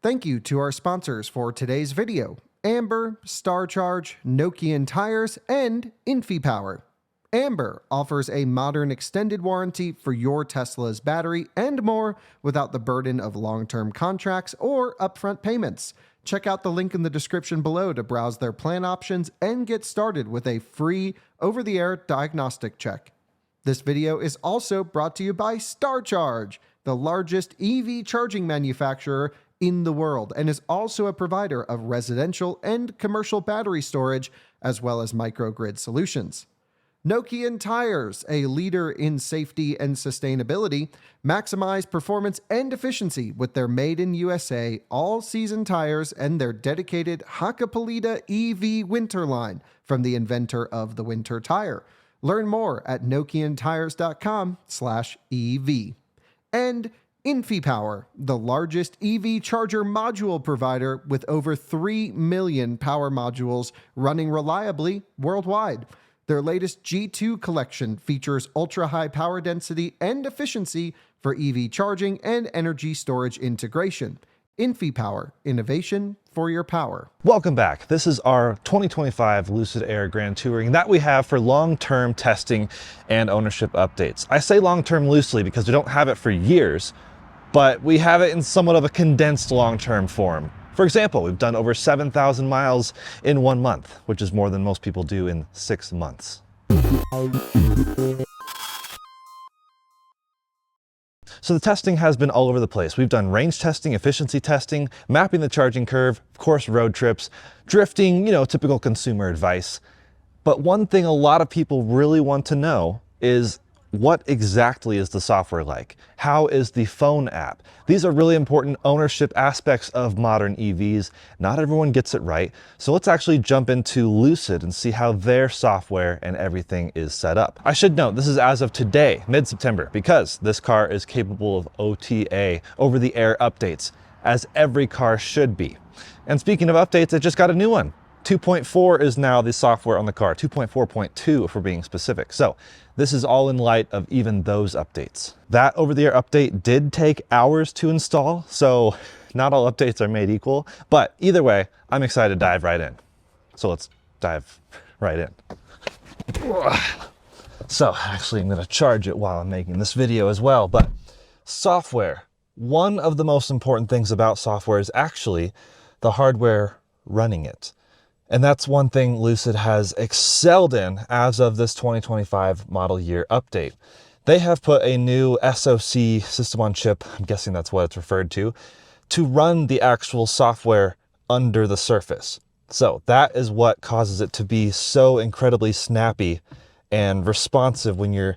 Thank you to our sponsors for today's video: Amber, StarCharge, Nokian Tyres, and InfyPower. Amber offers a modern extended warranty for your Tesla's battery and more without the burden of long-term contracts or upfront payments. Check out the link in the description below to browse their plan options and get started with a free over-the-air diagnostic check. This video is also brought to you by StarCharge, the largest EV charging manufacturer in the world, and is also a provider of residential and commercial battery storage, as well as microgrid solutions. Nokian Tyres, a leader in safety and sustainability, maximize performance and efficiency with their made-in-USA all-season tires and their dedicated Hakkapeliitta EV winter line from the inventor of the winter tire. Learn more at nokiantires.com/EV. And InfyPower, the largest EV charger module provider with over 3 million power modules running reliably worldwide. Their latest G2 collection features ultra-high power density and efficiency for EV charging and energy storage integration. InfyPower, innovation for your power. Welcome back. This is our 2025 Lucid Air Grand Touring that we have for long-term testing and ownership updates. I say long-term loosely because we don't have it for years, but we have it in somewhat of a condensed long-term form. For example, we've done over 7,000 miles in 1 month, which is more than most people do in 6 months. So the testing has been all over the place. We've done range testing, efficiency testing, mapping the charging curve, of course, road trips, drifting, typical consumer advice. But one thing a lot of people really want to know is, what exactly is the software like? How is the phone app? These are really important ownership aspects of modern EVs. Not everyone gets it right. So let's actually jump into Lucid and see how their software and everything is set up. I should note, this is as of today, mid-September, because this car is capable of OTA, over-the-air updates, as every car should be. And speaking of updates, it just got a new one. 2.4 is now the software on the car, 2.4.2 if we're being specific. So this is all in light of even those updates. That over-the-air update did take hours to install, so not all updates are made equal, but either way, I'm excited to dive right in. So let's dive right in. So actually I'm gonna charge it while I'm making this video as well, but software. One of the most important things about software is actually the hardware running it. And that's one thing Lucid has excelled in as of this 2025 model year update. They have put a new SoC, system on chip, I'm guessing that's what it's referred to run the actual software under the surface. So that is what causes it to be so incredibly snappy and responsive when you're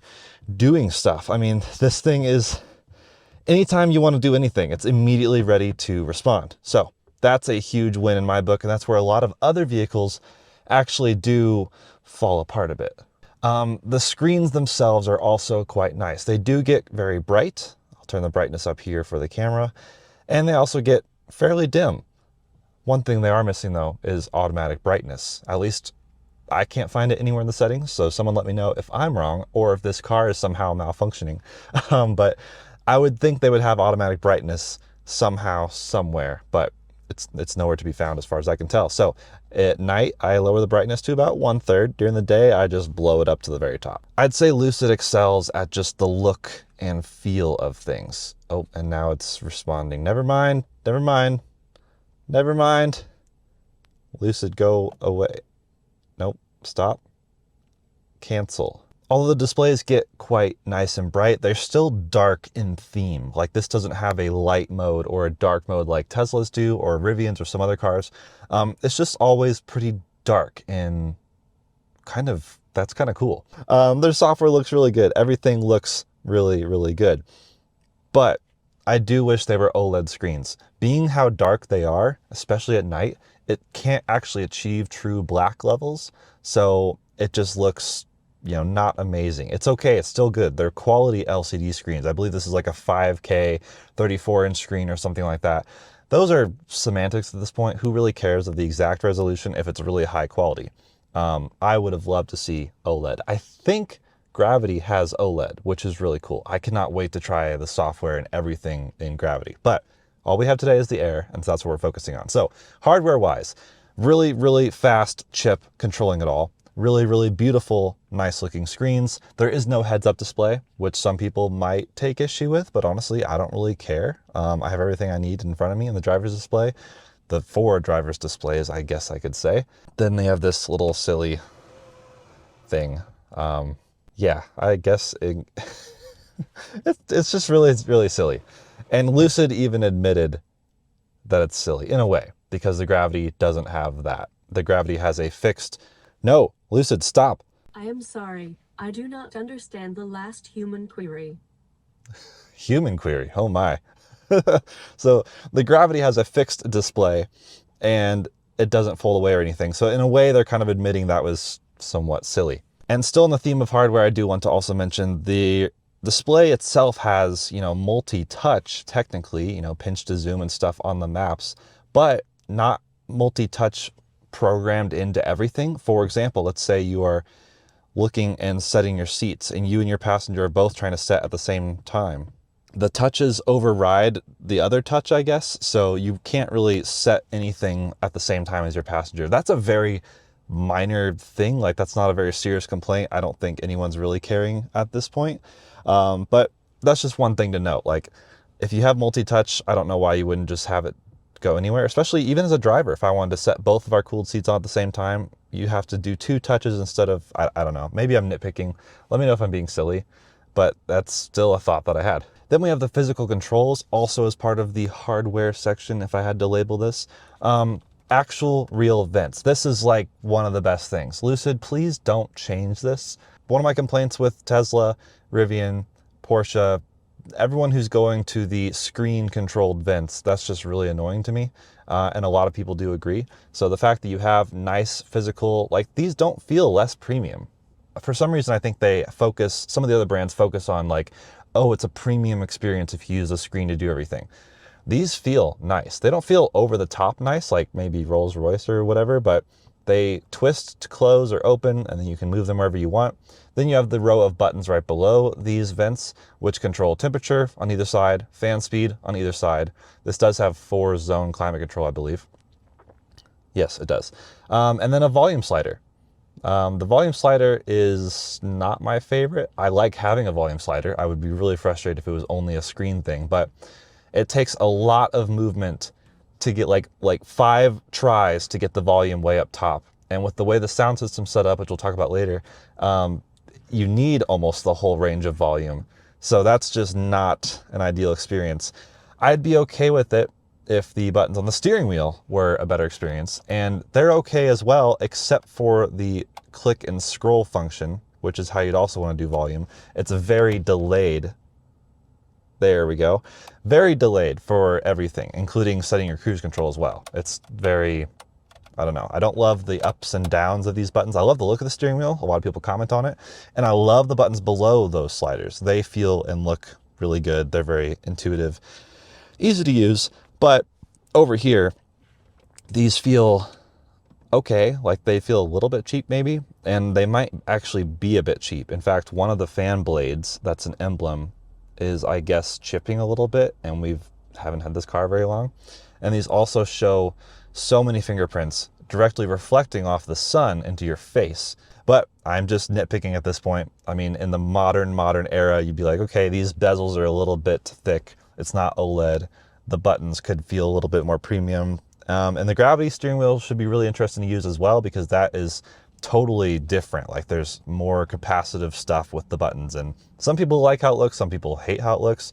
doing stuff. I mean, this thing is, anytime you want to do anything, it's immediately ready to respond. So that's a huge win in my book, and that's where a lot of other vehicles actually do fall apart a bit. The screens themselves are also quite nice. They do get very bright. I'll turn the brightness up here for the camera. And they also get fairly dim. One thing they are missing, though, is automatic brightness. At least I can't find it anywhere in the settings, so someone let me know if I'm wrong or if this car is somehow malfunctioning. But I would think they would have automatic brightness somehow, somewhere, but it's nowhere to be found as far as I can tell. So at night, I lower the brightness to about 1/3. During the day, I just blow it up to the very top. I'd say Lucid excels at just the look and feel of things. Oh, and now it's responding. Never mind, never mind, never mind. Lucid, go away. Nope, stop. Cancel. Although the displays get quite nice and bright, they're still dark in theme. Like, this doesn't have a light mode or a dark mode like Teslas do, or Rivians or some other cars. It's just always pretty dark, and that's kind of cool. Their software looks really good. Everything looks really, really good. But I do wish they were OLED screens. Being how dark they are, especially at night, it can't actually achieve true black levels. So it just looks, not amazing. It's okay, it's still good. They're quality LCD screens. I believe this is like a 5K 34-inch screen or something like that. Those are semantics at this point. Who really cares of the exact resolution if it's really high quality? I would have loved to see OLED. I think Gravity has OLED, which is really cool. I cannot wait to try the software and everything in Gravity. But All we have today is the Air, and so that's what we're focusing on. So hardware-wise, really, really fast chip controlling it all. Really, really beautiful, nice looking screens. There is no heads-up display, which some people might take issue with, but honestly, I don't really care. I have everything I need in front of me in the driver's display. The 4 driver's displays, I guess I could say. Then they have this little silly thing. Yeah, I guess it's just really, it's really silly. And Lucid even admitted that it's silly in a way, because the Gravity doesn't have that. The Gravity has a fixed, no, Lucid, stop. I am sorry. I do not understand the last human query. Human query, oh my. So the Gravity has a fixed display and it doesn't fold away or anything. So in a way, they're kind of admitting that was somewhat silly. And still in the theme of hardware, I do want to also mention the display itself has, multi-touch technically, pinch to zoom and stuff on the maps, but not multi-touch programmed into everything. For example, let's say you are looking and setting your seats and you and your passenger are both trying to set at the same time. The touches override the other touch, I guess. So you can't really set anything at the same time as your passenger. That's a very minor thing. Like, that's not a very serious complaint. I don't think anyone's really caring at this point. But that's just one thing to note. Like, if you have multi-touch, I don't know why you wouldn't just have it go anywhere, especially even as a driver. If I wanted to set both of our cooled seats on at the same time, you have to do 2 touches instead of, I don't know, maybe I'm nitpicking. Let me know if I'm being silly, but that's still a thought that I had. Then we have the physical controls, also as part of the hardware section, if I had to label this. Actual real vents. This is like one of the best things. Lucid, please don't change this. One of my complaints with Tesla, Rivian, Porsche, everyone who's going to the screen controlled vents, that's just really annoying to me. And a lot of people do agree. So the fact that you have nice physical, like, these don't feel less premium. For some reason, I think some of the other brands focus on like, oh, it's a premium experience if you use a screen to do everything. These feel nice. They don't feel over the top nice, like maybe Rolls-Royce or whatever, but they twist to close or open, and then you can move them wherever you want. Then you have the row of buttons right below these vents, which control temperature on either side, fan speed on either side. This does have 4-zone climate control, I believe. Yes, it does. And then a volume slider. The volume slider is not my favorite. I like having a volume slider. I would be really frustrated if it was only a screen thing, but it takes a lot of movement to get like 5 tries to get the volume way up top. And with the way the sound system's set up, which we'll talk about later, you need almost the whole range of volume. So that's just not an ideal experience. I'd be okay with it if the buttons on the steering wheel were a better experience, and they're okay as well, except for the click and scroll function, which is how you'd also want to do volume. It's a very delayed. There we go. Very delayed for everything, including setting your cruise control as well. It's very, I don't know. I don't love the ups and downs of these buttons. I love the look of the steering wheel. A lot of people comment on it. And I love the buttons below those sliders. They feel and look really good. They're very intuitive, easy to use. But over here, these feel okay. Like, they feel a little bit cheap maybe, and they might actually be a bit cheap. In fact, one of the fan blades, that's an emblem, is, I guess, chipping a little bit, and haven't had this car very long. And these also show so many fingerprints directly reflecting off the sun into your face. But I'm just nitpicking at this point. I mean, in the modern era, you'd be like, okay, these bezels are a little bit thick. It's not OLED. The buttons could feel a little bit more premium. And the Gravity steering wheel should be really interesting to use as well, because that is totally different. Like, there's more capacitive stuff with the buttons, and some people like how it looks, some people hate how it looks.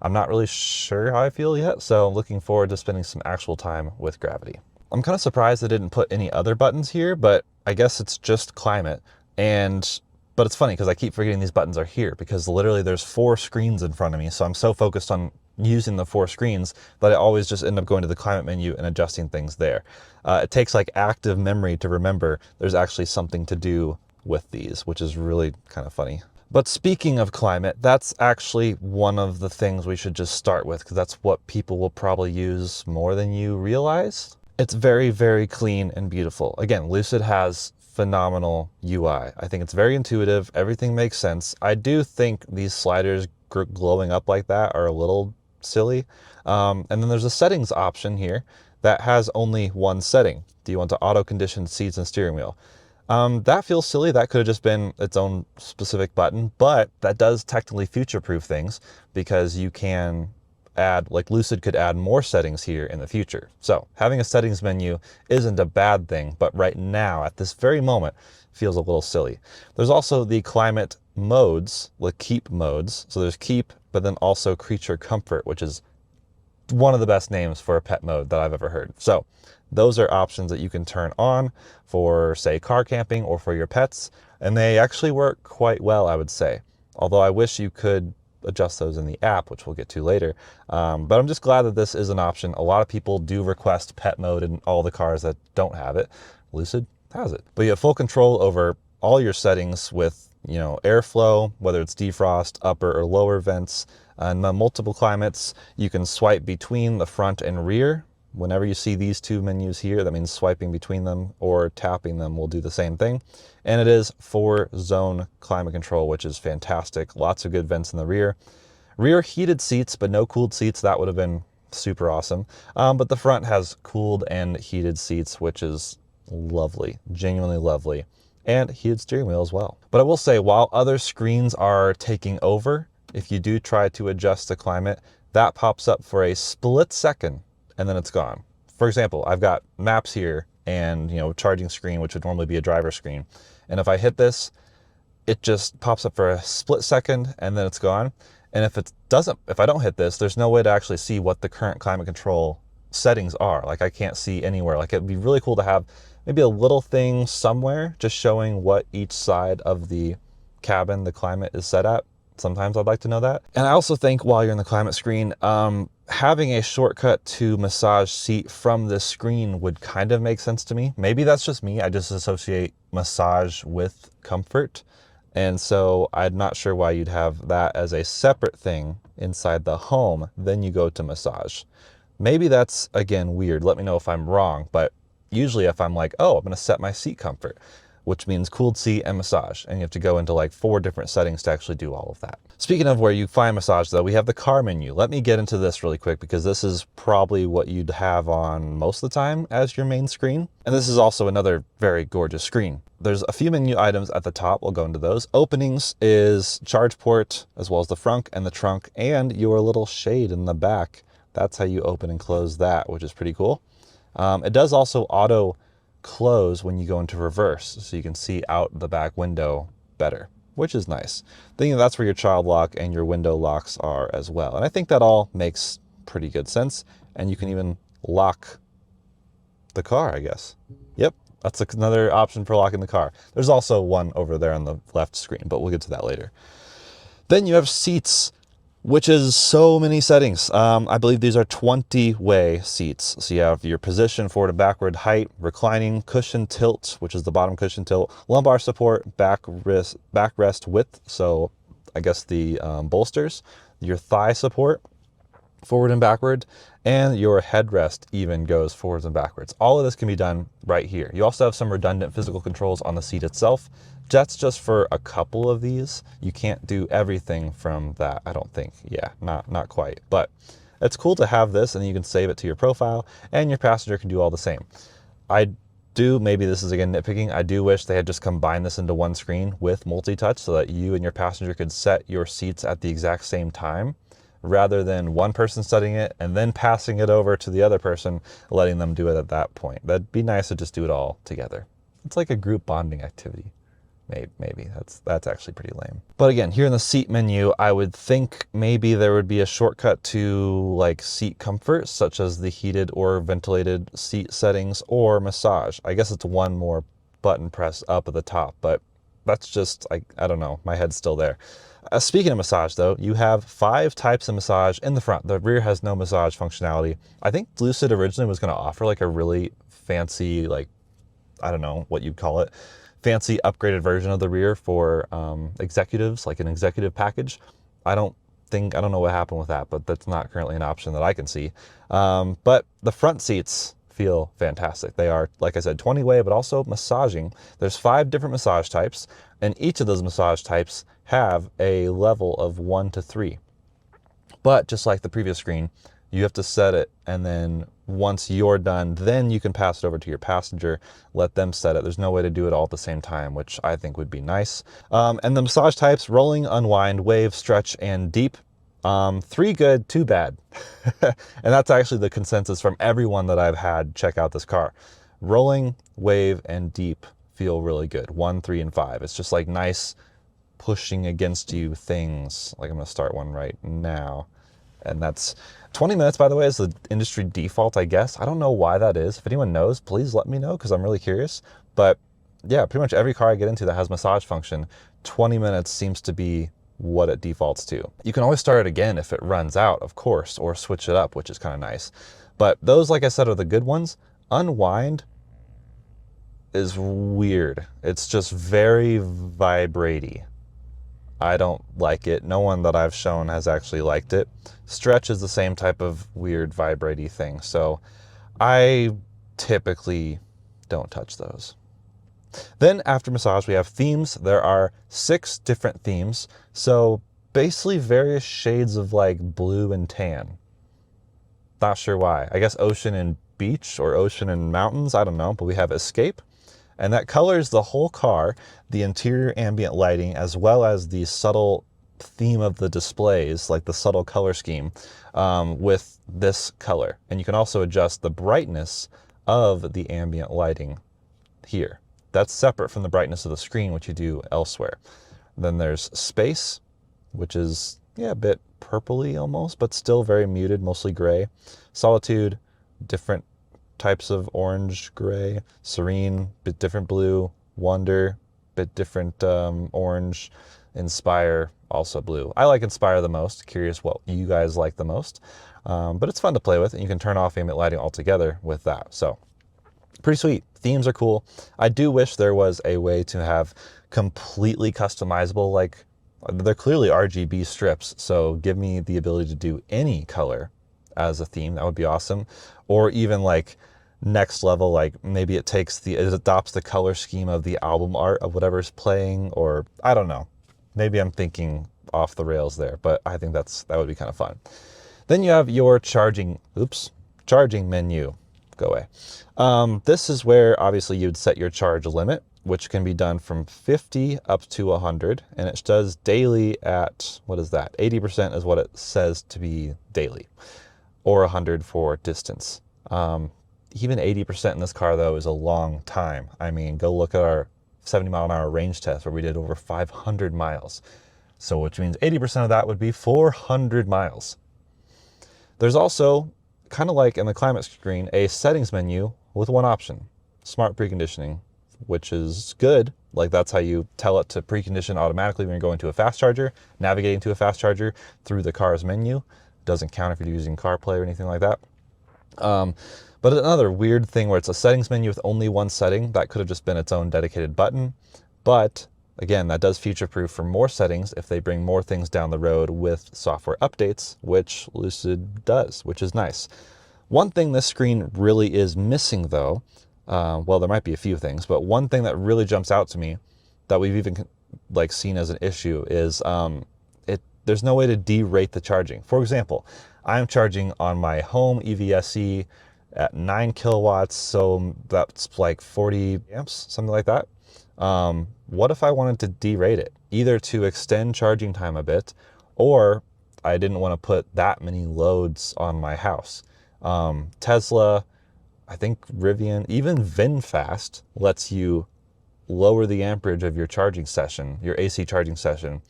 I'm not really sure how I feel yet, so I'm looking forward to spending some actual time with Gravity. I'm kind of surprised they didn't put any other buttons here, but I guess it's just climate. But it's funny because I keep forgetting these buttons are here, because literally there's 4 screens in front of me. So I'm so focused on using the 4 screens that I always just end up going to the climate menu and adjusting things there. It takes like active memory to remember there's actually something to do with these, which is really kind of funny. But speaking of climate, that's actually one of the things we should just start with, because that's what people will probably use more than you realize. It's very, very clean and beautiful. Again, Lucid has phenomenal UI. I think it's very intuitive. Everything makes sense. I do think these sliders glowing up like that are a little silly. And then there's a settings option here that has only one setting. Do you want to auto condition seats and steering wheel? That feels silly. That could have just been its own specific button, but that does technically future-proof things because you can add, like Lucid could add more settings here in the future. So having a settings menu isn't a bad thing, but right now, at this very moment, feels a little silly. There's also the climate modes, like keep modes. So there's keep, but then also creature comfort, which is one of the best names for a pet mode that I've ever heard. So those are options that you can turn on for, say, car camping or for your pets, and they actually work quite well, I would say. Although I wish you could adjust those in the app, which we'll get to later. But I'm just glad that this is an option. A lot of people do request pet mode in all the cars that don't have it. Lucid has it. But you have full control over all your settings with, you know, airflow, whether it's defrost, upper or lower vents, and multiple climates. You can swipe between the front and rear. Whenever you see these two menus here, that means swiping between them or tapping them will do the same thing. And it is 4-zone climate control, which is fantastic. Lots of good vents in the rear. Rear heated seats, but no cooled seats. That would have been super awesome. But the front has cooled and heated seats, which is lovely, genuinely lovely. And heated steering wheel as well. But I will say, while other screens are taking over, if you do try to adjust the climate, that pops up for a split second and then it's gone. For example, I've got maps here and, you know, charging screen, which would normally be a driver screen. And if I hit this, it just pops up for a split second and then it's gone. And if I don't hit this, there's no way to actually see what the current climate control settings are. Like I can't see anywhere. Like it'd be really cool to have maybe a little thing somewhere just showing what each side of the cabin, the climate is set at. Sometimes I'd like to know that. And I also think while you're in the climate screen, having a shortcut to massage seat from this screen would kind of make sense to me. Maybe that's just me. I just associate massage with comfort. And so I'm not sure why you'd have that as a separate thing inside the home. Then you go to massage. Maybe that's, again, weird. Let me know if I'm wrong. But usually if I'm like, oh, I'm going to set my seat comfort, which means cooled seat and massage. And you have to go into like 4 different settings to actually do all of that. Speaking of where you find massage though, we have the car menu. Let me get into this really quick because this is probably what you'd have on most of the time as your main screen. And this is also another very gorgeous screen. There's a few menu items at the top. We'll go into those. Openings is charge port, as well as the front and the trunk and your little shade in the back. That's how you open and close that, which is pretty cool. It does also auto close when you go into reverse, so you can see out the back window better, which is nice. Thinking that's where your child lock and your window locks are as well. And I think that all makes pretty good sense. And you can even lock the car, I guess. Yep, that's another option for locking the car. There's also one over there on the left screen, but we'll get to that later. Then you have seats, which is so many settings. I believe these are 20-way seats. So you have your position, forward and backward, height, reclining, cushion tilt, which is the bottom cushion tilt, lumbar support, backrest width, so I guess the bolsters, your thigh support, forward and backward, and your headrest even goes forwards and backwards. All of this can be done right here. You also have some redundant physical controls on the seat itself. That's just for a couple of these. You can't do everything from that, I don't think. Yeah, not quite. But it's cool to have this, and you can save it to your profile, and your passenger can do all the same. Maybe this is again nitpicking, I do wish they had just combined this into one screen with multi-touch so that you and your passenger could set your seats at the exact same time, rather than one person setting it and then passing it over to the other person, letting them do it at that point. That'd be nice to just do it all together. It's like a group bonding activity. Maybe that's actually pretty lame. But again, here in the seat menu, I would think maybe there would be a shortcut to like seat comfort, such as the heated or ventilated seat settings or massage. I guess it's one more button press up at the top, but that's just, I don't know, my head's still there. Speaking of massage though, you have 5 types of massage in the front. The rear has no massage functionality. I think Lucid originally was going to offer like a really fancy, like, I don't know what you'd call it, fancy upgraded version of the rear for executives, like an executive package. I don't know what happened with that, but that's not currently an option that I can see. But the front seats feel fantastic. They are, like I said, 20-way, but also massaging. There's 5 different massage types, and each of those massage types have a level of 1 to 3. But just like the previous screen, you have to set it, and then once you're done, then you can pass it over to your passenger, let them set it. There's no way to do it all at the same time, which I think would be nice. And the massage types: rolling, unwind, wave, stretch, and deep. 3 good, 2 bad. And that's actually the consensus from everyone that I've had check out this car. Rolling, wave, and deep feel really good. 1, 3, and 5. It's just like nice pushing against you things. Like, I'm gonna start one right now. And that's 20 minutes, by the way, is the industry default, I guess. I don't know why that is. If anyone knows, please let me know, because I'm really curious. But yeah, pretty much every car I get into that has massage function, 20 minutes seems to be what it defaults to. You can always start it again if it runs out, of course, or switch it up, which is kind of nice. But those, like I said, are the good ones. Unwind is weird. It's just very vibraty. I don't like it. No one that I've shown has actually liked it. Stretch is the same type of weird vibraty thing, so I typically don't touch those. Then after massage, we have themes. There are 6 different themes, so basically various shades of like blue and tan. Not sure why. I guess ocean and beach, or ocean and mountains, I don't know. But we have escape, and that colors the whole car, the interior ambient lighting, as well as the subtle theme of the displays, like the subtle color scheme, with this color. And you can also adjust the brightness of the ambient lighting here. That's separate from the brightness of the screen, which you do elsewhere. Then there's space, which is, yeah, a bit purpley almost, but still very muted, mostly gray. Solitude, different types of orange, gray. Serene, bit different blue. Wonder, bit different orange. Inspire, also blue. I like Inspire the most. Curious what you guys like the most. But it's fun to play with, and you can turn off ambient lighting altogether with that. So pretty sweet. Themes are cool. I do wish there was a way to have completely customizable, like, they're clearly RGB strips, so give me the ability to do any color as a theme. That would be awesome. Or even like next level, like maybe it adopts the color scheme of the album art of whatever's playing, or I don't know. Maybe I'm thinking off the rails there, but I think that would be kind of fun. Then you have your charging menu. Go away. This is where obviously you'd set your charge limit, which can be done from 50 up to 100, and it does daily at, what is that? 80% is what it says to be daily, or 100 for distance. Even 80% in this car, though, is a long time. I mean, go look at our 70-mile-an-hour range test where we did over 500 miles. So which means 80% of that would be 400 miles. There's also, kind of like in the climate screen, a settings menu with one option: smart preconditioning, which is good. Like, that's how you tell it to precondition automatically when you're going to a fast charger, navigating to a fast charger through the car's menu. Doesn't count if you're using CarPlay or anything like that. But another weird thing where it's a settings menu with only one setting, that could have just been its own dedicated button. But again, that does future-proof for more settings if they bring more things down the road with software updates, which Lucid does, which is nice. One thing this screen really is missing, though, well, there might be a few things, but one thing that really jumps out to me that we've even like seen as an issue is there's no way to derate the charging. For example, I'm charging on my home EVSE at 9 kilowatts, so that's like 40 amps, something like that. What if I wanted to derate it, either to extend charging time a bit, or I didn't want to put that many loads on my house? Tesla, I think Rivian, even VinFast lets you lower the amperage of your charging session, your AC charging session,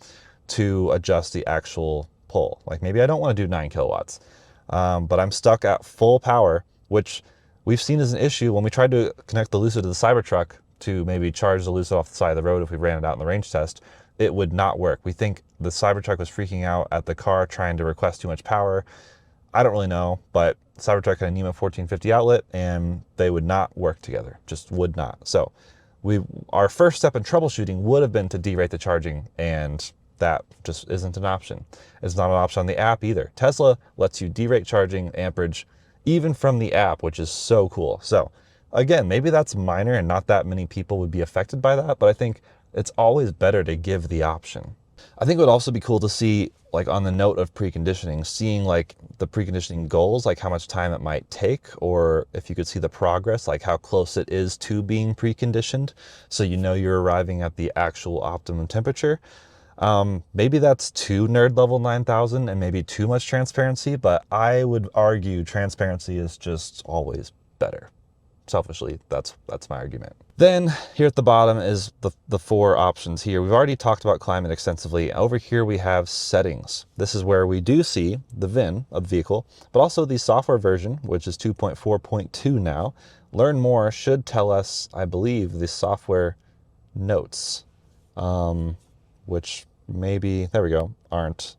to adjust the actual pull. Like, maybe I don't want to do 9 kilowatts, but I'm stuck at full power, which we've seen as an issue when we tried to connect the Lucid to the Cybertruck to maybe charge the Lucid off the side of the road. If we ran it out in the range test, it would not work. We think the Cybertruck was freaking out at the car trying to request too much power. I don't really know, but Cybertruck had a NEMA 1450 outlet, and they would not work together, just would not. So our first step in troubleshooting would have been to derate the charging, and that just isn't an option. It's not an option on the app either. Tesla lets you derate charging amperage even from the app, which is so cool. So again, maybe that's minor and not that many people would be affected by that, but I think it's always better to give the option. I think it would also be cool to see, like on the note of preconditioning, seeing like the preconditioning goals, like how much time it might take, or if you could see the progress, like how close it is to being preconditioned, so you know you're arriving at the actual optimum temperature. Maybe that's too nerd level 9000 and maybe too much transparency, but I would argue transparency is just always better. Selfishly, that's my argument. Then here at the bottom is the four options here. We've already talked about climate extensively. Over here we have settings. This is where we do see the VIN of the vehicle, but also the software version, which is 2.4.2 now. Learn more should tell us, I believe, the software notes, which maybe, there we go, aren't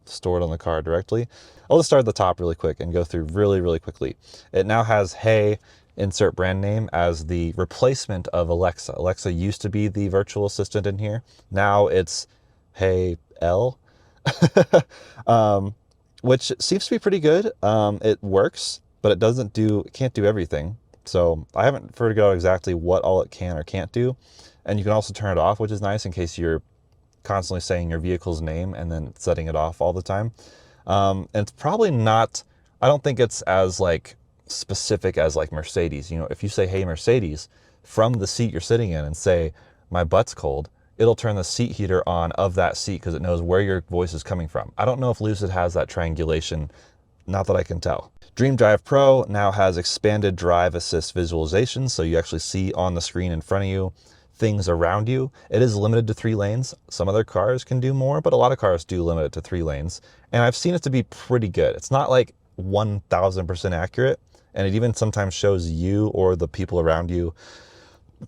stored on the car directly. I'll just start at the top really quick and go through really quickly. It now has Hey, insert brand name, as the replacement of Alexa. Alexa used to be the virtual assistant in here. Now it's Hey L, which seems to be pretty good. It works, but it can't do everything. So I haven't figured out exactly what all it can or can't do. And you can also turn it off, which is nice in case you're constantly saying your vehicle's name and then setting it off all the time. And it's probably not, I don't think it's as like specific as like Mercedes. You know, if you say, hey Mercedes, from the seat you're sitting in and say, my butt's cold, it'll turn the seat heater on of that seat because it knows where your voice is coming from. I don't know if Lucid has that triangulation, not that I can tell. Dream Drive Pro now has expanded drive assist visualization, so you actually see on the screen in front of you things around you. It is limited to 3 lanes. Some other cars can do more, but a lot of cars do limit it to 3 lanes. And I've seen it to be pretty good. It's not like 1000% accurate. And it even sometimes shows you or the people around you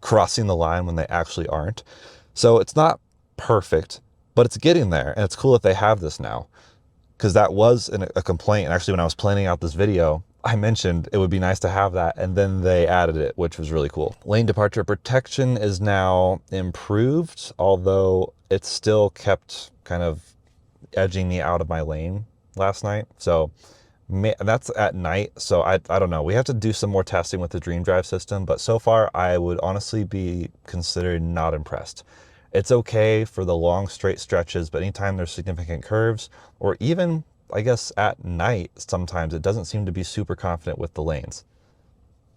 crossing the line when they actually aren't. So it's not perfect, but it's getting there. And it's cool that they have this now, because that was a complaint. And actually, when I was planning out this video, I mentioned it would be nice to have that, and then they added it, which was really cool. Lane departure protection is now improved, although it still kept kind of edging me out of my lane last night. So that's at night, so I don't know. We have to do some more testing with the Dream Drive system, but so far I would honestly be considered not impressed. It's okay for the long straight stretches, but anytime there's significant curves, or even I guess at night, sometimes it doesn't seem to be super confident with the lanes.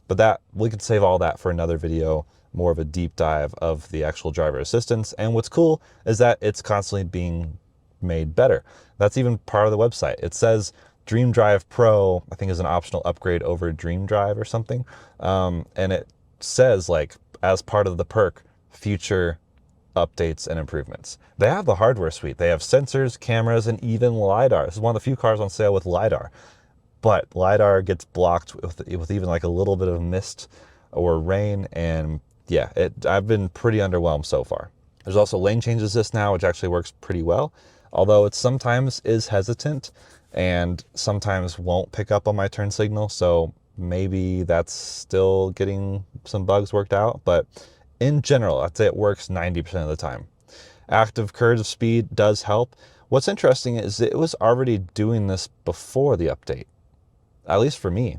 But that, we could save all that for another video, more of a deep dive of the actual driver assistance. And what's cool is that it's constantly being made better. That's even part of the website. It says Dream Drive Pro, I think, is an optional upgrade over Dream Drive or something. And it says, like, as part of the perk, future updates and improvements. They have the hardware suite. They have sensors, cameras, and even LiDAR. This is one of the few cars on sale with LiDAR. But LiDAR gets blocked with even like a little bit of mist or rain. And yeah, I've been pretty underwhelmed so far. There's also lane change assist now, which actually works pretty well. Although it sometimes is hesitant and sometimes won't pick up on my turn signal. So maybe that's still getting some bugs worked out. But in general, I'd say it works 90% of the time. Active curve speed does help. What's interesting is that it was already doing this before the update, at least for me.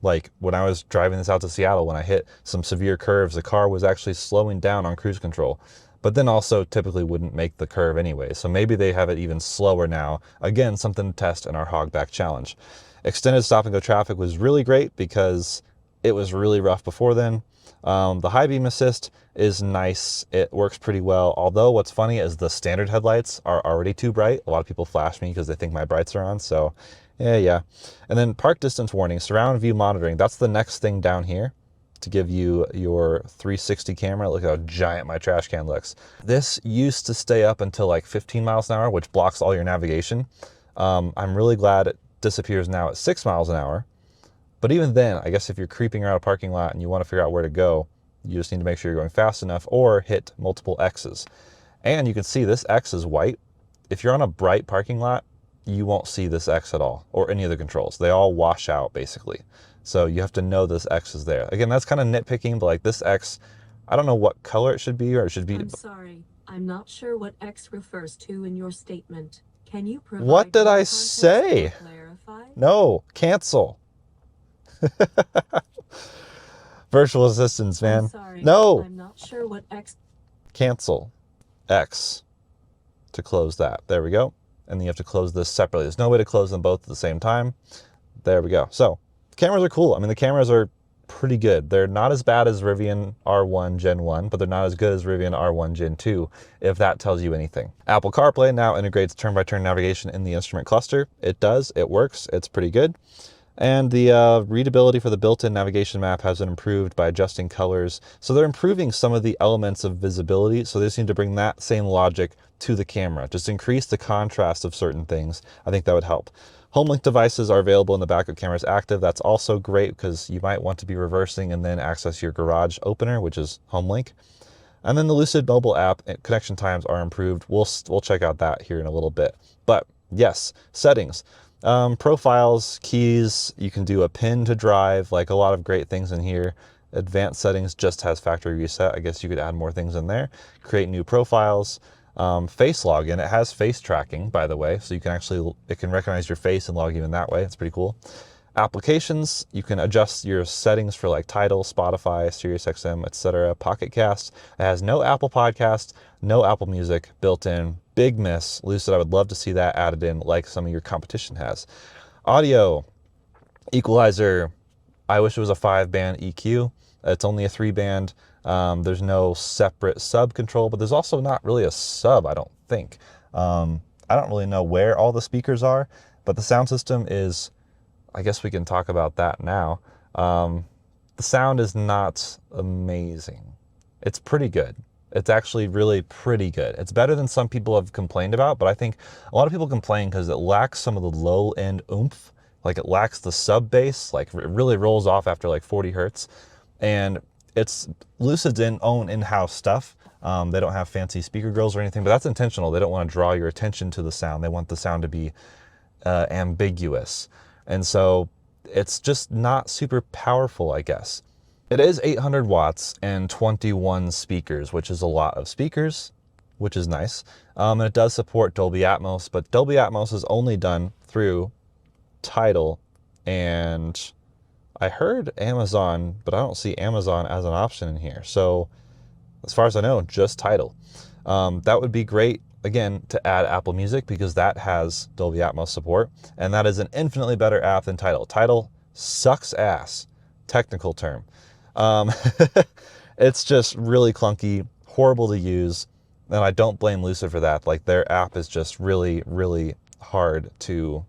Like when I was driving this out to Seattle, when I hit some severe curves, the car was actually slowing down on cruise control, but then also typically wouldn't make the curve anyway. So maybe they have it even slower now. Again, something to test in our hogback challenge. Extended stop and go traffic was really great because it was really rough before then. The high beam assist is nice. It works pretty well. Although what's funny is the standard headlights are already too bright. A lot of people flash me because they think my brights are on. So yeah. And then park distance warning, surround view monitoring. That's the next thing down here to give you your 360 camera. Look how giant my trash can looks. This used to stay up until like 15 miles an hour, which blocks all your navigation. I'm really glad it disappears now at 6 miles an hour. But even then, I guess if you're creeping around a parking lot and you want to figure out where to go, you just need to make sure you're going fast enough or hit multiple X's. And you can see this X is white. If you're on a bright parking lot, you won't see this X at all, or any of the controls. They all wash out basically. So you have to know this X is there. Again, that's kind of nitpicking, but like this X, I don't know what color it should be, or it should be. I'm sorry, I'm not sure what X refers to in your statement. Can you provide What did more I context say? or clarify? No, cancel. Virtual assistants, man. I'm sorry, No, I'm not sure what X. cancel. X. to close that. There we go. And then you have to close this separately. There's no way to close them both at the same time. There we go. So the cameras are cool. I mean, the cameras are pretty good. They're not as bad as Rivian R1 Gen 1, but they're not as good as Rivian R1 Gen 2, if that tells you anything. Apple CarPlay now integrates turn-by-turn navigation in the instrument cluster. It does. It works. It's pretty good. And the readability for the built-in navigation map has been improved by adjusting colors. So they're improving some of the elements of visibility. So they just need to bring that same logic to the camera. Just increase the contrast of certain things. I think that would help. HomeLink devices are available in the backup cameras active. That's also great because you might want to be reversing and then access your garage opener, which is HomeLink. And then the Lucid mobile app connection times are improved. We'll check out that here in a little bit. But yes, settings. Profiles, keys, you can do a pin to drive, like a lot of great things in here. Advanced settings just has factory reset. I guess you could add more things in there. Create new profiles. Face login, it has face tracking, by the way, so you can actually, it can recognize your face and log you in that way. It's pretty cool. Applications, you can adjust your settings for like Tidal, Spotify, SiriusXM, etc. Pocket Cast, it has no Apple Podcast, no Apple Music built in. Big miss. Lucid, I would love to see that added in like some of your competition has. Audio, equalizer, I wish it was a 5-band EQ. It's only a 3-band. There's no separate sub control, but there's also not really a sub, I don't think. I don't really know where all the speakers are, but the sound system is, I guess we can talk about that now. The sound is not amazing. It's pretty good. It's actually really pretty good. It's better than some people have complained about, but I think a lot of people complain because it lacks some of the low end oomph. Like it lacks the sub bass, like it really rolls off after like 40 hertz. And it's Lucid's own in-house stuff. They don't have fancy speaker grills or anything, but that's intentional. They don't want to draw your attention to the sound. They want the sound to be ambiguous. And so it's just not super powerful, I guess. It is 800 watts and 21 speakers, which is a lot of speakers, which is nice. And it does support Dolby Atmos, but Dolby Atmos is only done through Tidal, and I heard Amazon, but I don't see Amazon as an option in here. So as far as I know, just Tidal. That would be great, again, to add Apple Music because that has Dolby Atmos support, and that is an infinitely better app than Tidal. Tidal sucks ass, technical term. It's just really clunky, horrible to use, and I don't blame Lucid for that. Like their app is just really, really hard to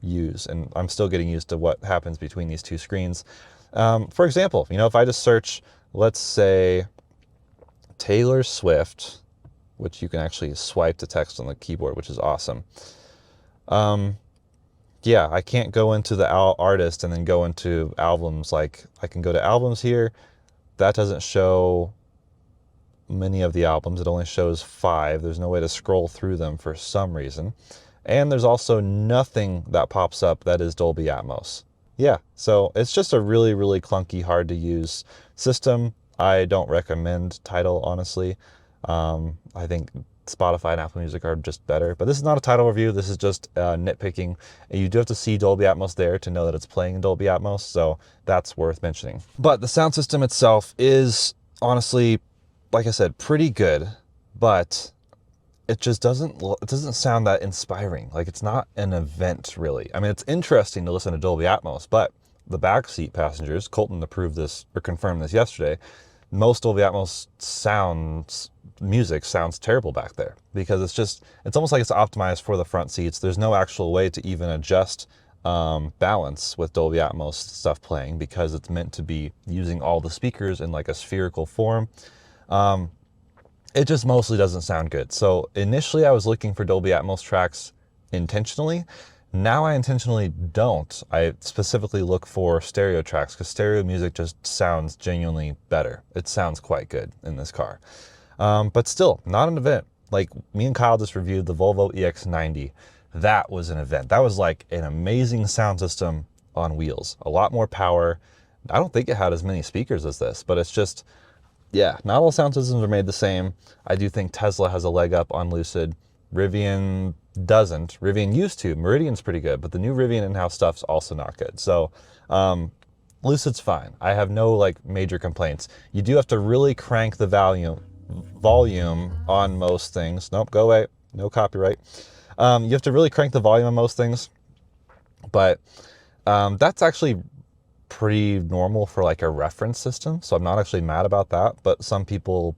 use, and I'm still getting used to what happens between these two screens. For example, you know, if I just search, let's say Taylor Swift, which you can actually swipe to text on the keyboard, which is awesome. Yeah, I can't go into the artist and then go into albums. Like I can go to albums here. That doesn't show many of the albums. It only shows 5. There's no way to scroll through them for some reason. And there's also nothing that pops up that is Dolby Atmos. Yeah, so it's just a really, really clunky, hard to use system. I don't recommend Tidal, honestly. I think Spotify and Apple Music are just better, but this is not a Tidal review. This is just nitpicking. And you do have to see Dolby Atmos there to know that it's playing in Dolby Atmos, so that's worth mentioning. But the sound system itself is honestly, like I said, pretty good, but it just doesn't sound that inspiring. Like it's not an event really. I mean, it's interesting to listen to Dolby Atmos, but the backseat passengers, Colton approved this or confirmed this yesterday, most Dolby Atmos music sounds terrible back there because it's almost like it's optimized for the front seats. There's no actual way to even adjust balance with Dolby Atmos stuff playing because it's meant to be using all the speakers in like a spherical form. It just mostly doesn't sound good. So initially I was looking for Dolby Atmos tracks intentionally. Now I intentionally don't. I specifically look for stereo tracks because stereo music just sounds genuinely better. It sounds quite good in this car. But still, not an event. Like me and Kyle just reviewed the Volvo EX90. That was an event. That was like an amazing sound system on wheels. A lot more power. I don't think it had as many speakers as this, but it's just, yeah, not all sound systems are made the same. I do think Tesla has a leg up on Lucid. Rivian doesn't. Rivian used to. Meridian's pretty good, but the new Rivian in-house stuff's also not good. So Lucid's fine. I have no like major complaints. You do have to really crank the volume on most things. Nope, go away. no copyright. You have to really crank the volume on most things, but that's actually pretty normal for like a reference system. So I'm not actually mad about that, but some people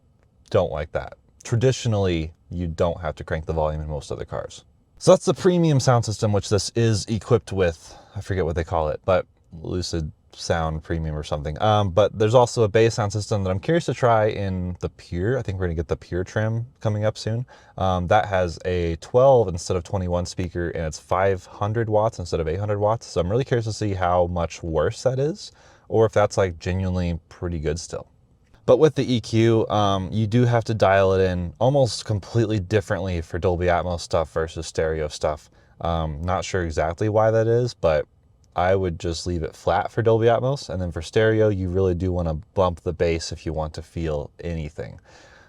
don't like that. Traditionally, you don't have to crank the volume in most other cars. So that's the premium sound system, which this is equipped with. I forget what they call it, but Lucid Sound Premium or something. But there's also a bass sound system that I'm curious to try in the Pure. I think we're gonna get the Pure trim coming up soon. That has a 12 instead of 21 speaker, and it's 500 watts instead of 800 watts. So I'm really curious to see how much worse that is, or if that's like genuinely pretty good still. But with the EQ, you do have to dial it in almost completely differently for Dolby Atmos stuff versus stereo stuff. Not sure exactly why that is, but I would just leave it flat for Dolby Atmos. And then for stereo, you really do want to bump the bass if you want to feel anything.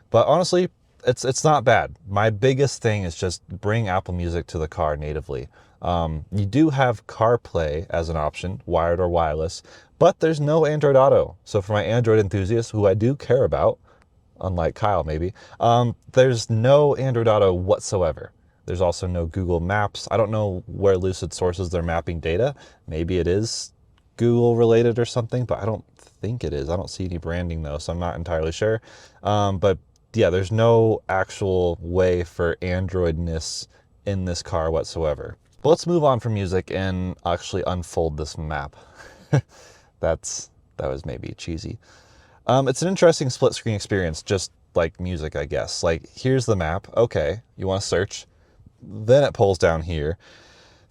But honestly, it's not bad. My biggest thing is just bring Apple Music to the car natively. You do have CarPlay as an option, wired or wireless, but there's no Android Auto. So for my Android enthusiasts, who I do care about, unlike Kyle maybe, there's no Android Auto whatsoever. There's also no Google Maps. I don't know where Lucid sources their mapping data. Maybe it is Google related or something, but I don't think it is. I don't see any branding though, so I'm not entirely sure. But yeah, there's no actual way for Androidness in this car whatsoever. But let's move on from music and actually unfold this map. That was maybe cheesy. It's an interesting split screen experience, just like music, I guess. Like, here's the map. Okay, you want to search. Then it pulls down here.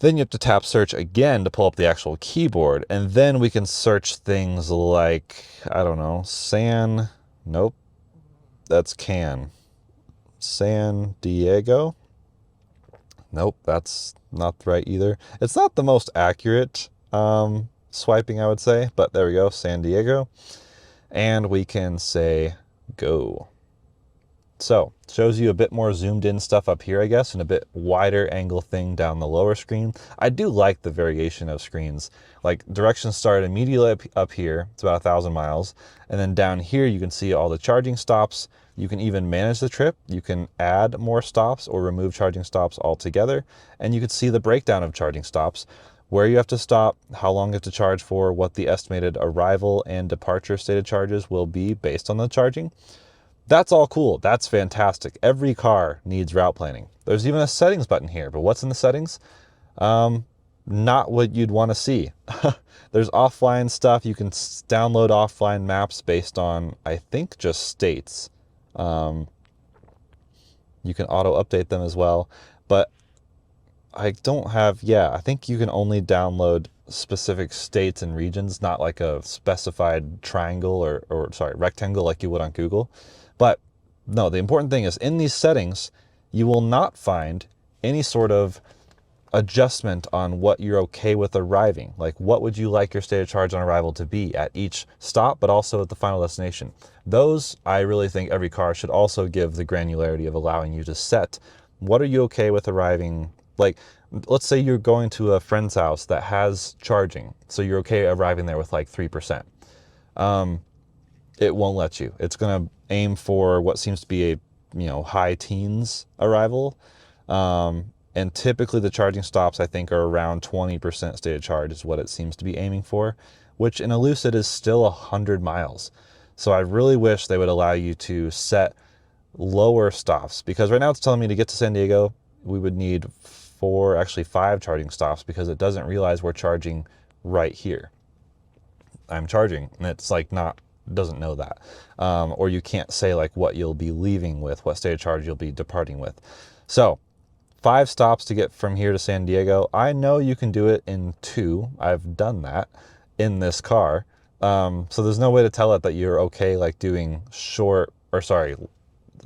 Then you have to tap search again to pull up the actual keyboard. And then we can search things like, I don't know, nope, that's can. San Diego? Nope, that's not right either. It's not the most accurate swiping, I would say, but there we go, San Diego. And we can say go. So, shows you a bit more zoomed in stuff up here, I guess, and a bit wider angle thing down the lower screen. I do like the variation of screens. Like, directions start immediately up here, it's about 1,000 miles, and then down here you can see all the charging stops. You can even manage the trip. You can add more stops or remove charging stops altogether, and you can see the breakdown of charging stops, where you have to stop, how long you have to charge for, what the estimated arrival and departure stated charges will be based on the charging. That's all cool. That's fantastic. Every car needs route planning. There's even a settings button here, but what's in the settings? Not what you'd want to see. There's offline stuff. You can download offline maps based on, I think, just states. You can auto update them as well, but I don't have, I think you can only download specific states and regions, not like a specified triangle or rectangle like you would on Google. But no, the important thing is in these settings, you will not find any sort of adjustment on what you're okay with arriving. Like, what would you like your state of charge on arrival to be at each stop, but also at the final destination? Those, I really think every car should also give the granularity of allowing you to set what are you okay with arriving. Like, let's say you're going to a friend's house that has charging, so you're okay arriving there with like 3%. It won't let you. It's going to aim for what seems to be a high teens arrival. And typically the charging stops, I think, are around 20% state of charge is what it seems to be aiming for, which in a Lucid is still 100 miles. So I really wish they would allow you to set lower stops, because right now it's telling me to get to San Diego, we would need 5 charging stops, because it doesn't realize we're charging right here. I'm charging, and it's like doesn't know that. Or you can't say like what you'll be leaving with, what state of charge you'll be departing with. So 5 stops to get from here to San Diego. I know you can do it in 2. I've done that in this car. So there's no way to tell it that you're okay like doing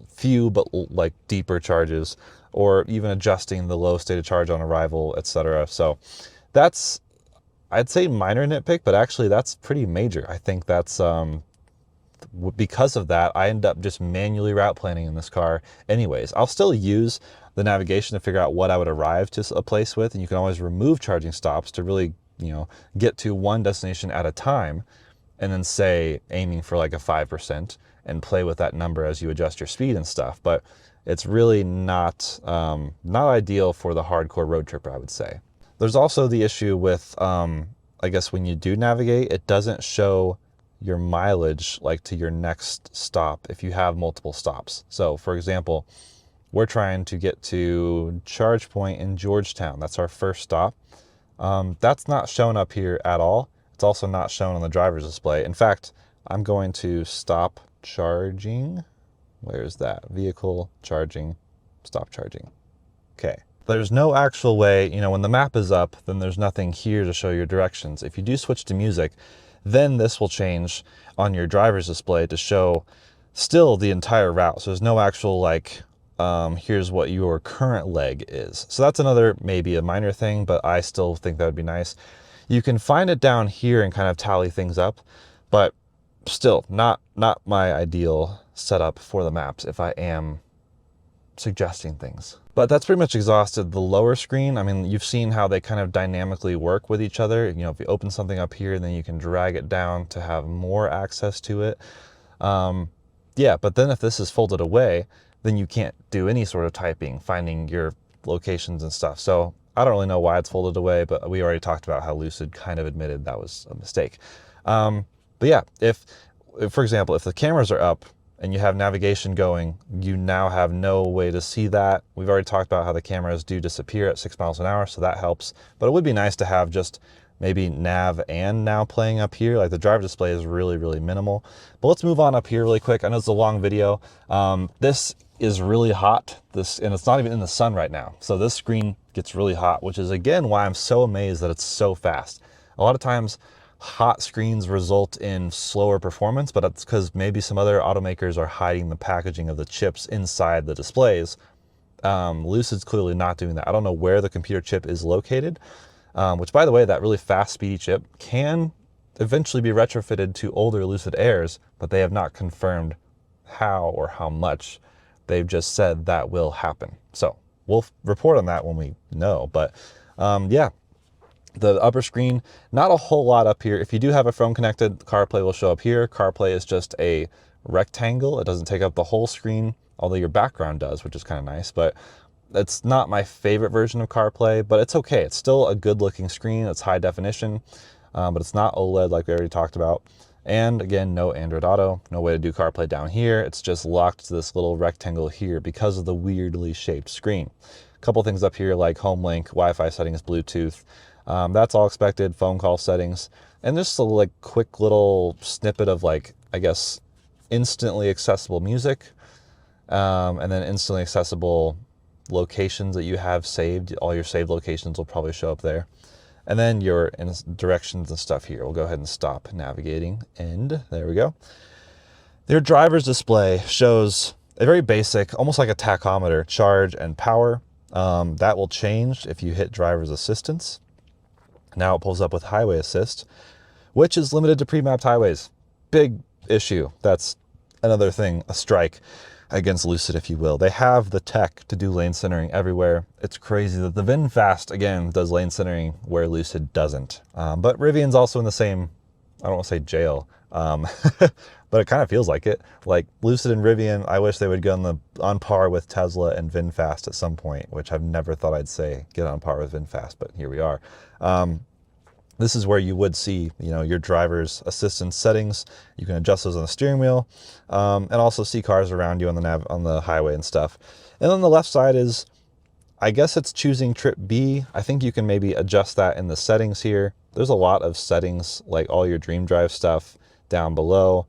few but like deeper charges, or even adjusting the low state of charge on arrival, etc. So that's, I'd say, minor nitpick, but actually that's pretty major. I think that's because of that, I end up just manually route planning in this car anyways. I'll still use the navigation to figure out what I would arrive to a place with, and you can always remove charging stops to really, get to one destination at a time, and then say aiming for like a 5% and play with that number as you adjust your speed and stuff. But it's really not not ideal for the hardcore road tripper, I would say. There's also the issue with, I guess when you do navigate, it doesn't show your mileage like to your next stop if you have multiple stops. So for example, we're trying to get to Charge Point in Georgetown. That's our first stop. That's not shown up here at all. It's also not shown on the driver's display. In fact, I'm going to stop charging. Where's that? Vehicle charging, stop charging. Okay. There's no actual way, you know, when the map is up, then there's nothing here to show your directions. If you do switch to music, then this will change on your driver's display to show still the entire route. So there's no actual like, here's what your current leg is. So that's another, maybe a minor thing, but I still think that would be nice. You can find it down here and kind of tally things up, but still not my ideal setup for the maps if I am suggesting things. But that's pretty much exhausted the lower screen. I mean, you've seen how they kind of dynamically work with each other. You know, if you open something up here, then you can drag it down to have more access to it. Yeah, but then if this is folded away, then you can't do any sort of typing, finding your locations and stuff. So I don't really know why it's folded away, but we already talked about how Lucid kind of admitted that was a mistake. But yeah, if for example, if the cameras are up and you have navigation going, you now have no way to see that. We've already talked about how the cameras do disappear at 6 miles an hour, so that helps. But it would be nice to have just maybe nav and now playing up here. Like the driver display is really, really minimal. But let's move on up here really quick. I know it's a long video. This is really hot, and it's not even in the sun right now. So this screen gets really hot, which is again why I'm so amazed that it's so fast. A lot of times hot screens result in slower performance, but it's because maybe some other automakers are hiding the packaging of the chips inside the displays. Lucid's clearly not doing that. I don't know where the computer chip is located, which by the way, that really fast speedy chip can eventually be retrofitted to older Lucid Airs, but they have not confirmed how or how much. They've just said that will happen. So we'll report on that when we know, but yeah. The upper screen, not a whole lot up here. If you do have a phone connected, CarPlay will show up here. CarPlay is just a rectangle. It doesn't take up the whole screen, although your background does, which is kind of nice. But it's not my favorite version of CarPlay, but it's okay. It's still a good looking screen. It's high definition, but it's not OLED like we already talked about. And again, no Android Auto, no way to do CarPlay down here. It's just locked to this little rectangle here because of the weirdly shaped screen. A couple things up here like home link, Wi-Fi settings, Bluetooth. That's all expected, phone call settings, and just a like quick little snippet of like, I guess, instantly accessible music, and then instantly accessible locations that you have saved. All your saved locations will probably show up there. And then your directions and stuff here. We'll go ahead and stop navigating, and there we go. Their driver's display shows a very basic, almost like a tachometer, charge and power. That will change if you hit driver's assistance. Now it pulls up with highway assist, which is limited to pre-mapped highways. Big issue. That's another thing, a strike against Lucid, if you will. They have the tech to do lane centering everywhere. It's crazy that the VinFast, again, does lane centering where Lucid doesn't. But Rivian's also in the same, I don't want to say jail, but it kind of feels like it. Like Lucid and Rivian, I wish they would go on par with Tesla and VinFast at some point, which I've never thought I'd say get on par with VinFast, but here we are. This is where you would see, you know, your driver's assistance settings. You can adjust those on the steering wheel, and also see cars around you on the highway and stuff. And on the left side is, I guess it's choosing trip B. I think you can maybe adjust that in the settings here. There's a lot of settings, like all your Dream Drive stuff down below.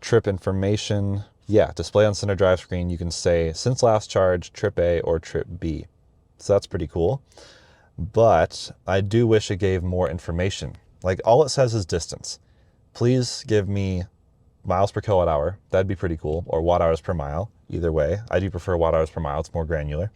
Trip information, yeah, display on center drive screen. You can say since last charge, trip A or trip B. So that's pretty cool. But I do wish it gave more information. Like all it says is distance. Please give me miles per kilowatt hour. That'd be pretty cool. Or watt hours per mile. Either way, I do prefer watt hours per mile. It's more granular.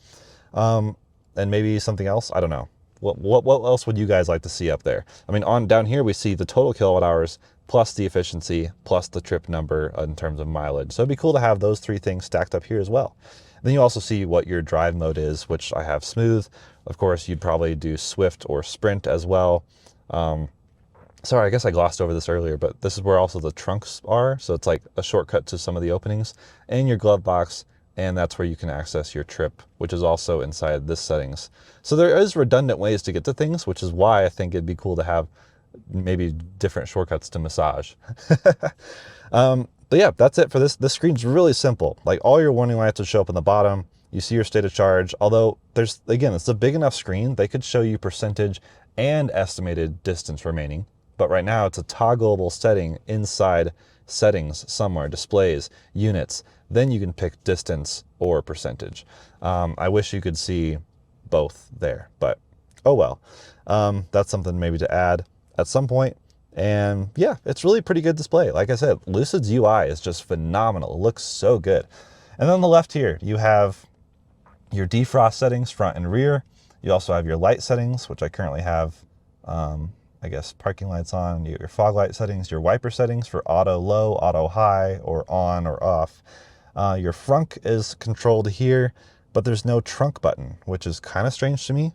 And maybe something else. I don't know. What else would you guys like to see up there? I mean, down here we see the total kilowatt hours plus the efficiency plus the trip number in terms of mileage. So it'd be cool to have those three things stacked up here as well. Then you also see what your drive mode is, which I have smooth. Of course, you'd probably do Swift or Sprint as well. Sorry, I guess I glossed over this earlier, but this is where also the trunks are. So it's like a shortcut to some of the openings, and your glove box and that's where you can access your trip, which is also inside this settings. So there is redundant ways to get to things, which is why I think it'd be cool to have maybe different shortcuts to massage. But yeah, that's it for this. This screen's really simple. Like, all your warning lights will show up on the bottom. You see your state of charge, although there's, again, it's a big enough screen. They could show you percentage and estimated distance remaining. But right now it's a toggleable setting inside settings somewhere, displays, units. Then you can pick distance or percentage. I wish you could see both there, but oh well. That's something maybe to add at some point. And yeah, it's really pretty good display. Like I said, Lucid's UI is just phenomenal. It looks so good. And then on the left here, you have your defrost settings, front and rear. You also have your light settings, which I currently have, I guess, parking lights on. Your fog light settings, your wiper settings for auto low, auto high, or on or off. Your frunk is controlled here, but there's no trunk button, which is kind of strange to me.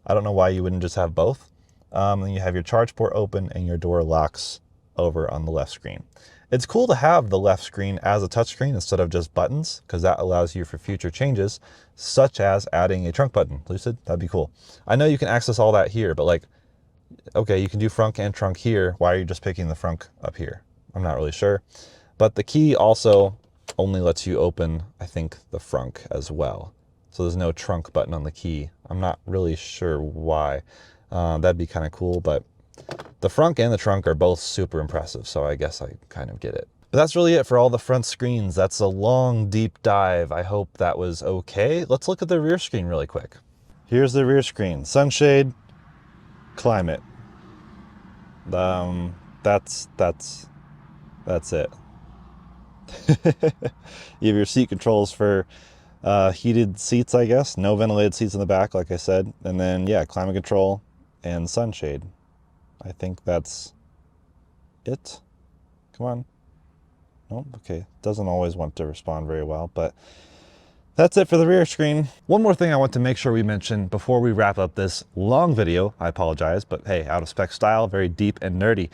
I don't know why you wouldn't just have both. Then you have your charge port open and your door locks over on the left screen. It's cool to have the left screen as a touchscreen instead of just buttons, because that allows you for future changes, such as adding a trunk button. Lucid, that'd be cool. I know you can access all that here, but like, okay, you can do frunk and trunk here. Why are you just picking the frunk up here? I'm not really sure. But the key also only lets you open, I think, the frunk as well. So there's no trunk button on the key. I'm not really sure why. That'd be kind of cool, but the frunk and the trunk are both super impressive, so I guess I kind of get it. But that's really it for all the front screens. That's a long, deep dive. I hope that was okay. Let's look at the rear screen really quick. Here's the rear screen. Sunshade, climate. That's it. You have your seat controls for heated seats, I guess. No ventilated seats in the back, like I said. And then, yeah, climate control and sunshade. I think that's it. Come on. Oh, okay. Doesn't always want to respond very well, but that's it for the rear screen. One more thing I want to make sure we mention before we wrap up this long video, I apologize, but hey, out of spec style, very deep and nerdy,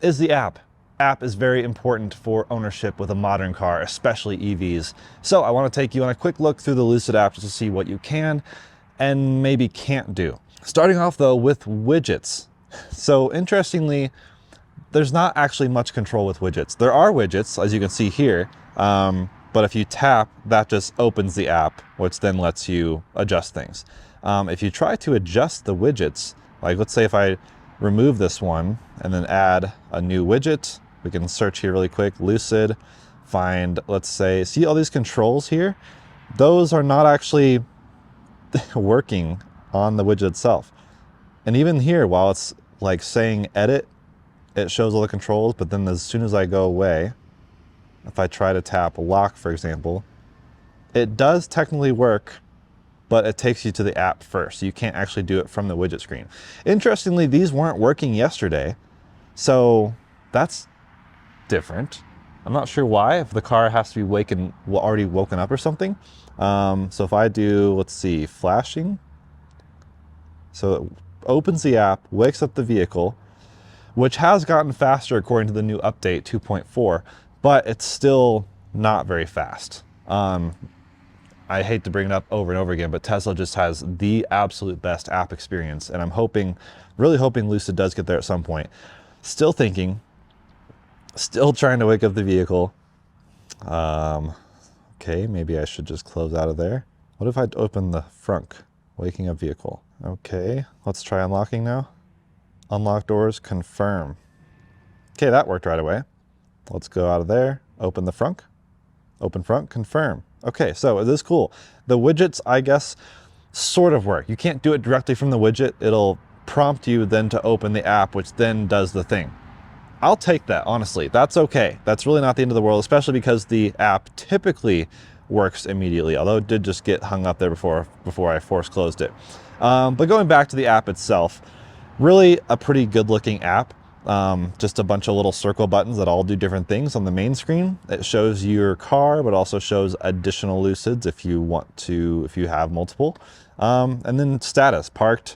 is the app. App is very important for ownership with a modern car, especially EVs. So I want to take you on a quick look through the Lucid app just to see what you can and maybe can't do. Starting off though with widgets. So interestingly, there's not actually much control with widgets. There are widgets, as you can see here, but if you tap, that just opens the app, which then lets you adjust things. If you try to adjust the widgets, like let's say if I remove this one and then add a new widget, we can search here really quick, Lucid, find, let's say, see all these controls here? Those are not actually working on the widget itself. And even here, while it's like saying edit, it shows all the controls, but then as soon as I go away, if I try to tap lock, for example, it does technically work, but it takes you to the app first. So you can't actually do it from the widget screen. Interestingly, these weren't working yesterday, so that's different. I'm not sure why, if the car has to be already woken up or something. So if I do, let's see, flashing. So it opens the app, wakes up the vehicle, which has gotten faster according to the new update 2.4, but it's still not very fast. I hate to bring it up over and over again, but Tesla just has the absolute best app experience, and I'm hoping, really hoping Lucid does get there at some point. Still thinking, still trying to wake up the vehicle. Okay, maybe I should just close out of there. What if I open the frunk, waking up vehicle? Okay, let's try unlocking now. Unlock doors, confirm. Okay, that worked right away. Let's go out of there, open the frunk, open front, confirm. Okay, so this is cool. The widgets, I guess, sort of work. You can't do it directly from the widget. It'll prompt you then to open the app, which then does the thing. I'll take that, honestly. That's okay. That's really not the end of the world, especially because the app typically works immediately, although it did just get hung up there before I force closed it. But going back to the app itself, really a pretty good looking app. Just a bunch of little circle buttons that all do different things on the main screen. It shows your car, but also shows additional Lucids if you have multiple. And then status, parked,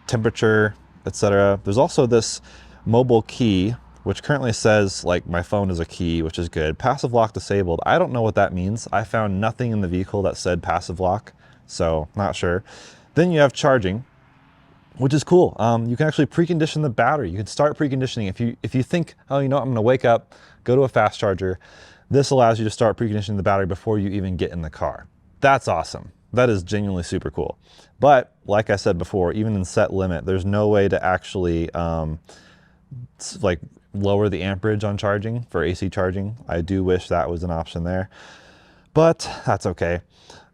temperature, etc. There's also this mobile key which currently says like my phone is a key, which is good. Passive lock disabled. I don't know what that means. I found nothing in the vehicle that said passive lock, so not sure. Then you have charging, which is cool. You can actually precondition the battery. You can start preconditioning. If you think, oh, you know, I'm gonna wake up, go to a fast charger, this allows you to start preconditioning the battery before you even get in the car. That's awesome. That is genuinely super cool. But like I said before, even in set limit, there's no way to actually like lower the amperage on charging for AC charging. I do wish that was an option there, but that's okay.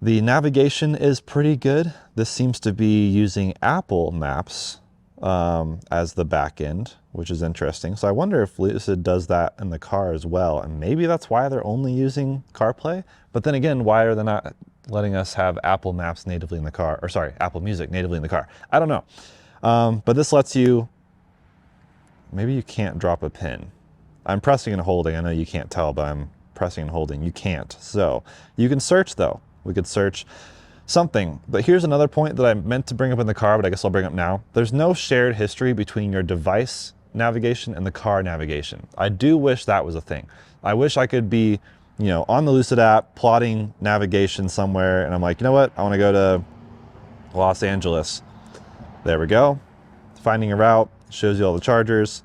The navigation is pretty good. This seems to be using Apple Maps as the back end, which is interesting. So I wonder if Lucid does that in the car as well. And maybe that's why they're only using CarPlay. But then again, why are they not letting us have Apple Maps natively in the car? Or sorry, Apple Music natively in the car. I don't know. But this lets you, maybe you can't drop a pin. I'm pressing and holding. I know you can't tell, but I'm pressing and holding. You can't. So you can search though. We could search something. But here's another point that I meant to bring up in the car, but I guess I'll bring up now. There's no shared history between your device navigation and the car navigation. I do wish that was a thing. I wish I could be, you know, on the Lucid app plotting navigation somewhere, and I'm like, you know what? I want to go to Los Angeles. There we go. Finding a route, shows you all the chargers.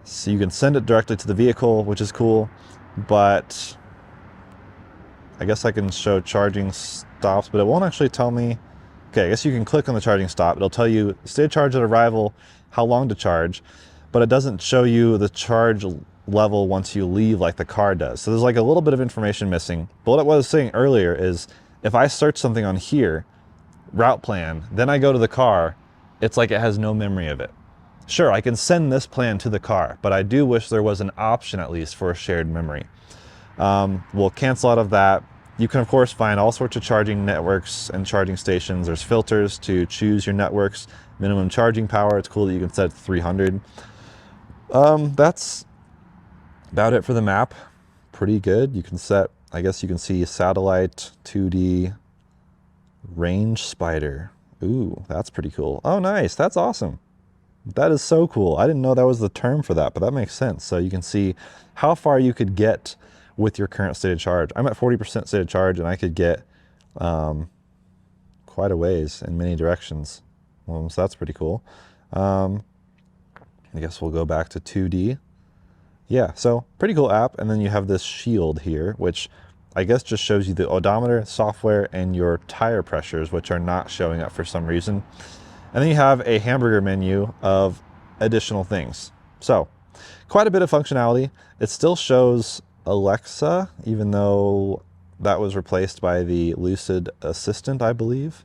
So you can send it directly to the vehicle, which is cool, but I guess I can show charging stops, but it won't actually tell me. Okay, I guess you can click on the charging stop. It'll tell you state of charge at arrival, how long to charge, but it doesn't show you the charge level once you leave like the car does. So there's like a little bit of information missing. But what I was saying earlier is if I search something on here, route plan, then I go to the car, it's like it has no memory of it. Sure, I can send this plan to the car, but I do wish there was an option at least for a shared memory. We'll cancel out of that. You can of course find all sorts of charging networks and charging stations. There's filters to choose your networks, minimum charging power. It's cool that you can set it to 300. That's about it for the map. Pretty good. You can set, I guess you can see satellite, 2D, range spider. Ooh, that's pretty cool. Oh, nice. That's awesome. That is so cool. I didn't know that was the term for that, but that makes sense. So you can see how far you could get with your current state of charge. I'm at 40% state of charge, and I could get quite a ways in many directions. So that's pretty cool. I guess we'll go back to 2D. Yeah, so pretty cool app. And then you have this shield here, which I guess just shows you the odometer, software, and your tire pressures, which are not showing up for some reason. And then you have a hamburger menu of additional things. So quite a bit of functionality. It still shows Alexa, even though that was replaced by the Lucid Assistant, I believe.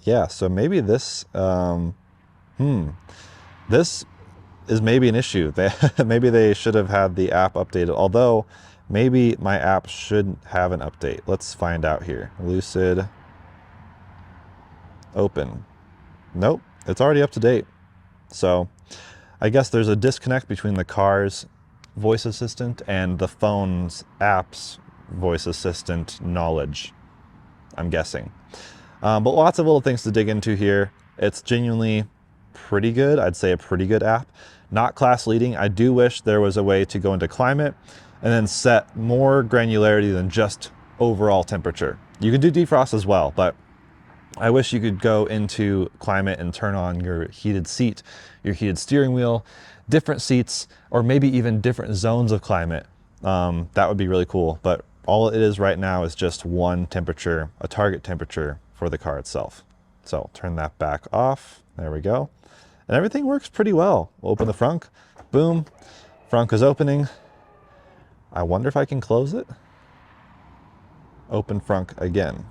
Yeah, so maybe this, this is maybe an issue. Maybe they should have had the app updated, although maybe my app should have an update. Let's find out here. Lucid, open. Nope, it's already up to date. So I guess there's a disconnect between the car's voice assistant and the phone's app's voice assistant knowledge, I'm guessing. But lots of little things to dig into here. It's genuinely pretty good. I'd say a pretty good app. Not class leading. I do wish there was a way to go into climate and then set more granularity than just overall temperature. You can do defrost as well, but I wish you could go into climate and turn on your heated seat, your heated steering wheel, different seats, or maybe even different zones of climate. That would be really cool. But all it is right now is just one temperature, a target temperature for the car itself. So I'll turn that back off. There we go. And everything works pretty well. We'll open the frunk. Boom. Frunk is opening. I wonder if I can close it. Open frunk again.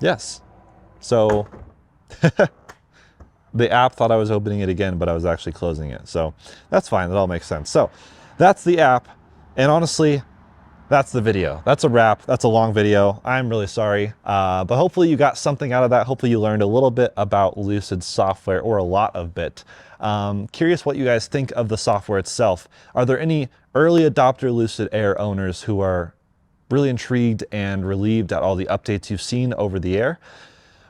Yes. So the app thought I was opening it again, but I was actually closing it. So that's fine. That all makes sense. So that's the app. And honestly, that's the video. That's a wrap. That's a long video. I'm really sorry. But hopefully you got something out of that. Hopefully you learned a little bit about Lucid software, or a lot of it. Curious what you guys think of the software itself. Are there any early adopter Lucid Air owners who are really intrigued and relieved at all the updates you've seen over the air?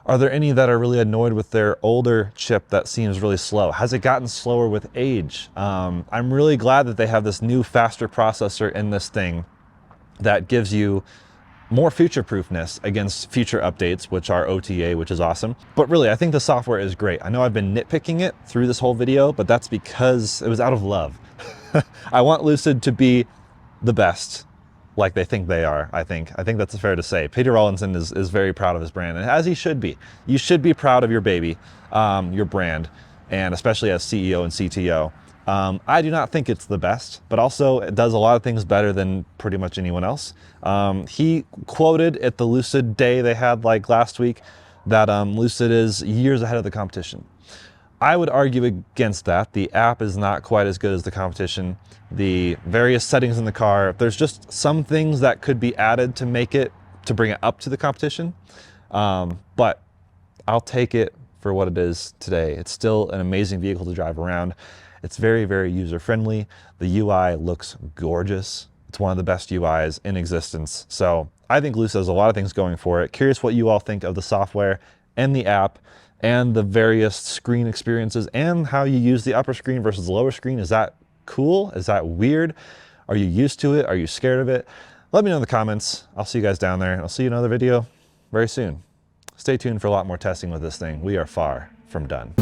Are there any that are really annoyed with their older chip that seems really slow? Has it gotten slower with age? I'm really glad that they have this new, faster processor in this thing that gives you more future-proofness against future updates, which are OTA, which is awesome. But really, I think the software is great. I know I've been nitpicking it through this whole video, but that's because it was out of love. I want Lucid to be the best, like they think they are, I think. I think that's fair to say. Peter Rawlinson is very proud of his brand, and as he should be. You should be proud of your baby, your brand, and especially as CEO and CTO. I do not think it's the best, but also it does a lot of things better than pretty much anyone else. He quoted at the Lucid Day they had like last week that Lucid is years ahead of the competition. I would argue against that. The app is not quite as good as the competition. The various settings in the car, there's just some things that could be added to bring it up to the competition. But I'll take it for what it is today. It's still an amazing vehicle to drive around. It's very, very user-friendly. The UI looks gorgeous. It's one of the best UIs in existence. So I think Lucid has a lot of things going for it. Curious what you all think of the software and the app and the various screen experiences and how you use the upper screen versus the lower screen. Is that cool? Is that weird? Are you used to it? Are you scared of it? Let me know in the comments. I'll see you guys down there, and I'll see you in another video very soon. Stay tuned for a lot more testing with this thing. We are far from done.